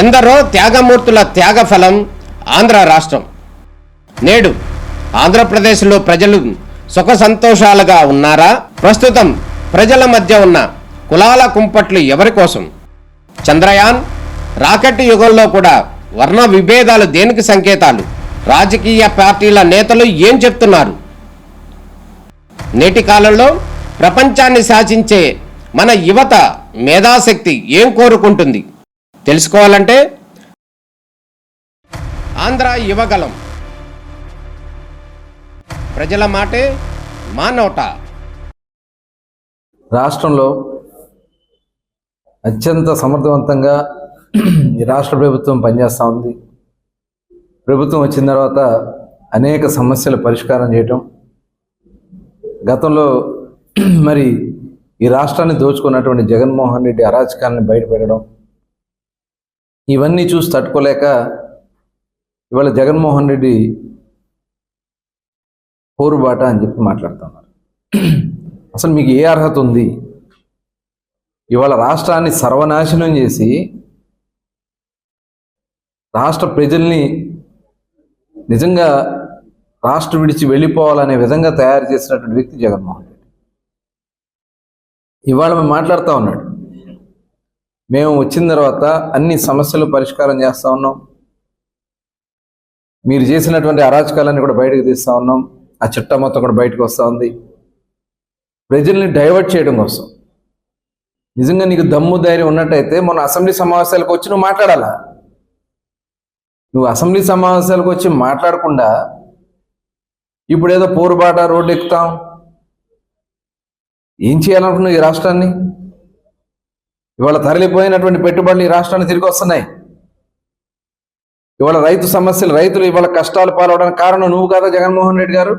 ఎందరో త్యాగమూర్తుల త్యాగఫలం ఆంధ్ర రాష్ట్రం. నేడు ఆంధ్రప్రదేశ్లో ప్రజలు సుఖ సంతోషాలుగా ఉన్నారా? ప్రస్తుతం ప్రజల మధ్య ఉన్న కులాల కుంపట్లు ఎవరి కోసం? చంద్రయాన్ రాకెట్ యుగంలో కూడా వర్ణ విభేదాలు దేనికి సంకేతాలు? రాజకీయ పార్టీల నేతలు ఏం చెప్తున్నారు? నేటి కాలంలో ప్రపంచాన్ని శాసించే మన యువత మేధాశక్తి ఏం కోరుకుంటుంది? తెలుసుకోవాలంటే ఆంధ్ర యువగలం. ప్రజల మాటే మా నోట. రాష్ట్రంలో అత్యంత సమర్థవంతంగా ఈ రాష్ట్ర ప్రభుత్వం పనిచేస్తూ ఉంది. ప్రభుత్వం వచ్చిన తర్వాత అనేక సమస్యలు పరిష్కారం చేయటం, గతంలో మరి ఈ రాష్ట్రాన్ని దోచుకున్నటువంటి జగన్మోహన్ రెడ్డి అరాచకాలను బయటపెట్టడం, ఇవన్నీ చూసి తట్టుకోలేక ఇవాళ జగన్మోహన్ రెడ్డి పోరుబాట అని చెప్పి మాట్లాడుతున్నారు. అసలు మీకు ఏ అర్హత ఉంది? ఇవాళ రాష్ట్రాన్ని సర్వనాశనం చేసి రాష్ట్ర ప్రజల్ని నిజంగా రాష్ట్రం విడిచి వెళ్ళిపోవాలనే విధంగా తయారు చేసినటువంటి వ్యక్తి జగన్మోహన్ రెడ్డి. ఇవాళ మేము మాట్లాడుతూ ఉన్నాడు, మేము వచ్చిన తర్వాత అన్ని సమస్యలు పరిష్కారం చేస్తూ ఉన్నాం, మీరు చేసినటువంటి అరాచకాలన్నీ కూడా బయటకు తీస్తూ ఉన్నాం, ఆ చట్టం మొత్తం కూడా బయటకు వస్తూ ఉంది ప్రజల్ని డైవర్ట్ చేయడం కోసం. నిజంగా నీకు దమ్ము ధైర్యం ఉన్నట్టయితే మొన్న అసెంబ్లీ సమావేశాలకు వచ్చి నువ్వు మాట్లాడాలా? నువ్వు అసెంబ్లీ సమావేశాలకు వచ్చి మాట్లాడకుండా ఇప్పుడు ఏదో పోరుబాట రోడ్డు ఎక్కుతాం. ఏం చేయాలనుకున్నావు ఈ రాష్ట్రాన్ని? ఇవాళ తరలిపోయినటువంటి పెట్టుబడులు ఈ రాష్ట్రాన్ని తిరిగి వస్తున్నాయి. ఇవాళ రైతు సమస్యలు, రైతులు ఇవాళ కష్టాలు పాలవడానికి కారణం నువ్వు కదా జగన్మోహన్ రెడ్డి గారు.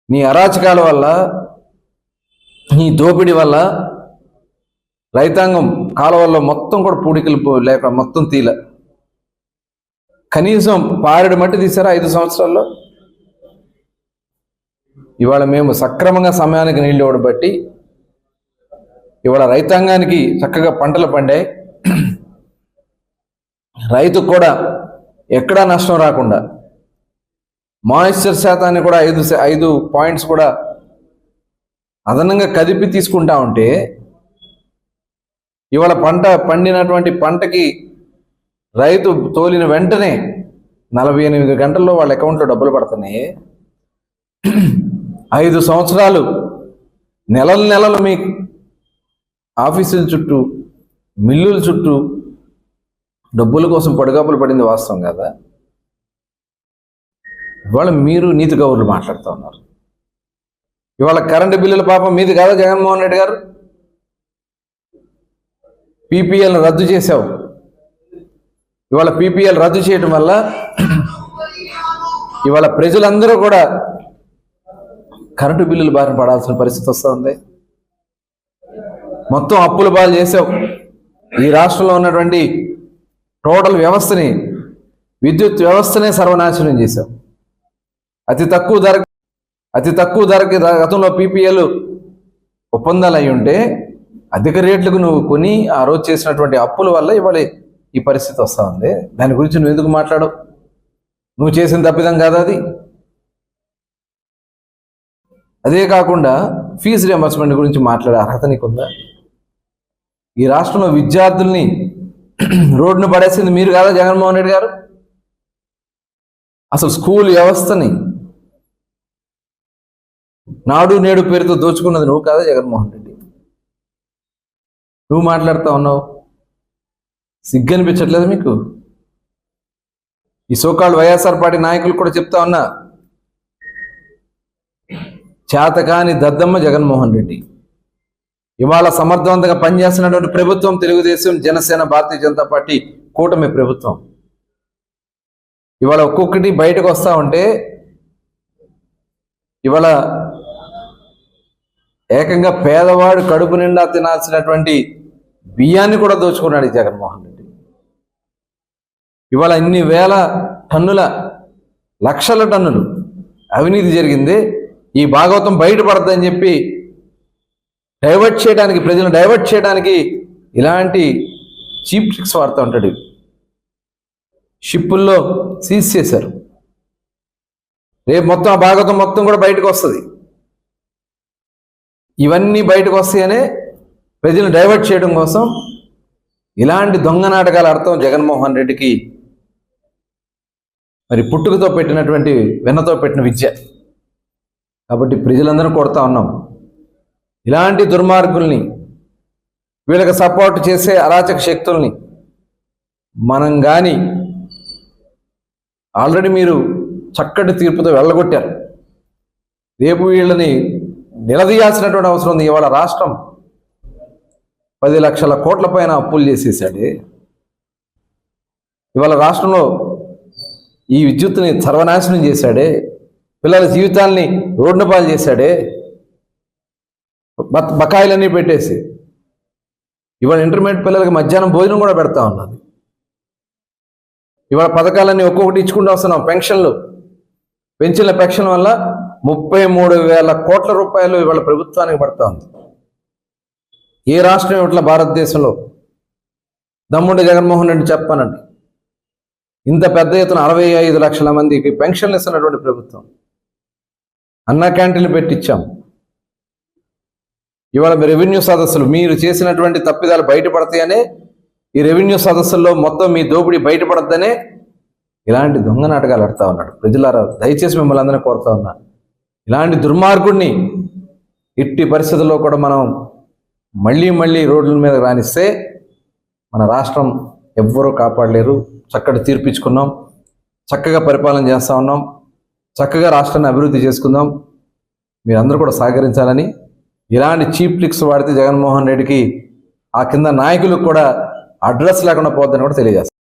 నీ అరాచకాల వల్ల, నీ దోపిడీ వల్ల రైతాంగం కాలువల్లో మొత్తం కూడా పూడికలు లేక మొత్తం తీల. కనీసం పారెడు మట్టి తీసారా 5 సంవత్సరాల్లో? ఇవాళ మేము సక్రమంగా సమయానికి నీళ్ళు ఇవ్వడం బట్టి ఇవాళ రైతాంగానికి చక్కగా పంటలు పండాయి. రైతుకు కూడా ఎక్కడా నష్టం రాకుండా మాయిశ్చర్ శాతాన్ని కూడా 5 పాయింట్స్ కూడా అదనంగా కదిపి తీసుకుంటా ఉంటే ఇవాళ పంట పండినటువంటి పంటకి రైతు తోలిన వెంటనే 48 గంటల్లో వాళ్ళ అకౌంట్లో డబ్బులు పడుతున్నాయి. 5 సంవత్సరాలు నెలలు మీ ఆఫీసుల చుట్టూ, మిల్లుల చుట్టూ డబ్బుల కోసం పడిగాపులు పడింది వాస్తవం కదా. ఇవాళ మీరు నీతి గౌరులు మాట్లాడుతూ ఉన్నారు. ఇవాళ కరెంటు బిల్లుల పాపం మీది కాదా జగన్మోహన్ రెడ్డి గారు? పీపీఎల్ని రద్దు చేశావు. ఇవాళ పీపీఎల్ రద్దు చేయడం వల్ల ఇవాళ ప్రజలందరూ కూడా కరెంటు బిల్లులు బారిన పడాల్సిన పరిస్థితి వస్తూ ఉంది. మొత్తం అప్పుల పాలు చేసావు. ఈ రాష్ట్రంలో ఉన్నటువంటి టోటల్ వ్యవస్థని, విద్యుత్ వ్యవస్థనే సర్వనాశనం చేశావు. అతి తక్కువ ధరకి గతంలో పీపీఎల్ ఒప్పందాలు అయి ఉంటే అధిక రేట్లకు నువ్వు కొని ఆ రోజు చేసినటువంటి అప్పుల వల్ల ఇవాళ ఈ పరిస్థితి వస్తూ ఉంది. దాని గురించి నువ్వు ఎందుకు మాట్లాడవు? నువ్వు చేసిన తప్పిదం కాదా అది? అదే కాకుండా ఫీజు రియంబర్స్మెంట్ గురించి మాట్లాడే అర్హత నీకుందా? ఈ రాష్ట్రంలో విద్యార్థుల్ని రోడ్డును పడేసింది మీరు కాదా జగన్మోహన్ రెడ్డి గారు? అసలు స్కూల్ వ్యవస్థని నాడు నేడు పేరుతో దోచుకున్నది నువ్వు కాదా జగన్మోహన్ రెడ్డి? నువ్వు మాట్లాడుతూ ఉన్నావు. సిగ్గు అనిపించట్లేదు మీకు? ఈ సోకాళ్ళు వైఎస్ఆర్ పార్టీ నాయకులు కూడా చెప్తా ఉన్నా, చేతకాని దద్దమ్మ జగన్మోహన్ రెడ్డి. ఇవాళ సమర్థవంతంగా పనిచేస్తున్నటువంటి ప్రభుత్వం తెలుగుదేశం, జనసేన, భారతీయ జనతా పార్టీ కూటమి ప్రభుత్వం. ఇవాళ ఒక్కొక్కటి బయటకు వస్తూ ఉంటే ఇవాళ ఏకంగా పేదవాడు కడుపు నిండా తినాల్సినటువంటి బియ్యాన్ని కూడా దోచుకున్నాడు ఈ జగన్మోహన్ రెడ్డి. ఇవాళ ఇన్ని వేల టన్నుల, లక్షల టన్నులు అవినీతి జరిగింది. ఈ భాగవతం బయటపడద్దని చెప్పి డైవర్ట్ చేయడానికి, ప్రజలను డైవర్ట్ చేయడానికి ఇలాంటి చీప్ ట్రిక్స్ వాడుతూ ఉంటాడు. షిప్పుల్లో సీజ్ చేశారు. రేపు మొత్తం ఆ భాగవతం మొత్తం కూడా బయటకు వస్తుంది. ఇవన్నీ బయటకు వస్తాయనే ప్రజలను డైవర్ట్ చేయడం కోసం ఇలాంటి దొంగ నాటకాలు ఆడతాం జగన్మోహన్ రెడ్డికి మరి పుట్టుకతో పెట్టినటువంటి వెన్నతో పెట్టిన విద్య. కాబట్టి ప్రజలందరూ కొడతా ఉన్నాం. ఇలాంటి దుర్మార్గుల్ని, వీళ్ళకి సపోర్ట్ చేసే అరాచక శక్తుల్ని మనం కానీ ఆల్రెడీ మీరు చక్కటి తీర్పుతో వెళ్ళగొట్టారు. రేపు వీళ్ళని నిలదీయాల్సినటువంటి అవసరం ఉంది. ఇవాళ రాష్ట్రం 10 లక్షల కోట్ల పైన అప్పులు చేసేసాడే. ఇవాళ రాష్ట్రంలో ఈ విద్యుత్తుని సర్వనాశనం చేశాడే. పిల్లల జీవితాల్ని రోడ్డు పాలు చేశాడే. బకాయిలన్నీ పెట్టేసి ఇవాళ ఇంటర్మీడియట్ పిల్లలకి మధ్యాహ్నం భోజనం కూడా పెడతా ఉన్నది. ఇవాళ పథకాలన్నీ ఒక్కొక్కటి ఇచ్చుకుంటూ వస్తున్నాం. పెన్షన్లు పెంచిన పెన్షన్ వల్ల 33,000 కోట్ల రూపాయలు ఇవాళ ప్రభుత్వానికి పడతా ఉంది. ఏ రాష్ట్రం ఇట్లా భారతదేశంలో దమ్ముండి జగన్మోహన్ రెడ్డి చెప్పానండి. ఇంత పెద్ద ఎత్తున 65 లక్షల మందికి పెన్షన్లు ఇస్తున్నటువంటి ప్రభుత్వం. అన్న క్యాంటీన్లు పెట్టించాం. ఇవాళ రెవెన్యూ సదస్సులు మీరు చేసినటువంటి తప్పిదాలు బయటపడతాయనే ఈ రెవెన్యూ సదస్సుల్లో మొత్తం మీ దోపిడీ బయటపడద్దనే ఇలాంటి దొంగ నాటకాలు ఆడుతూ ఉన్నాడు. ప్రజలారా దయచేసి మిమ్మల్ని అందరినీ కోరుతా ఉన్నా, ఇలాంటి దుర్మార్గుడిని ఎట్టి పరిస్థితుల్లో కూడా మనం మళ్ళీ రోడ్ల మీద రానిస్తే మన రాష్ట్రం ఎవ్వరూ కాపాడలేరు. చక్కటి తీర్పిచ్చుకున్నాం, చక్కగా పరిపాలన చేస్తూ ఉన్నాం, చక్కగా రాష్ట్రాన్ని అభివృద్ధి చేసుకుందాం. మీరందరూ కూడా సహకరించాలని, ఇలాంటి చీప్ ట్రిక్స్ వాడితే జగన్మోహన్ రెడ్డికి ఆ కింద నాయకులకు కూడా అడ్రస్ లేకుండా పోద్దని కూడా తెలియజేస్తాం.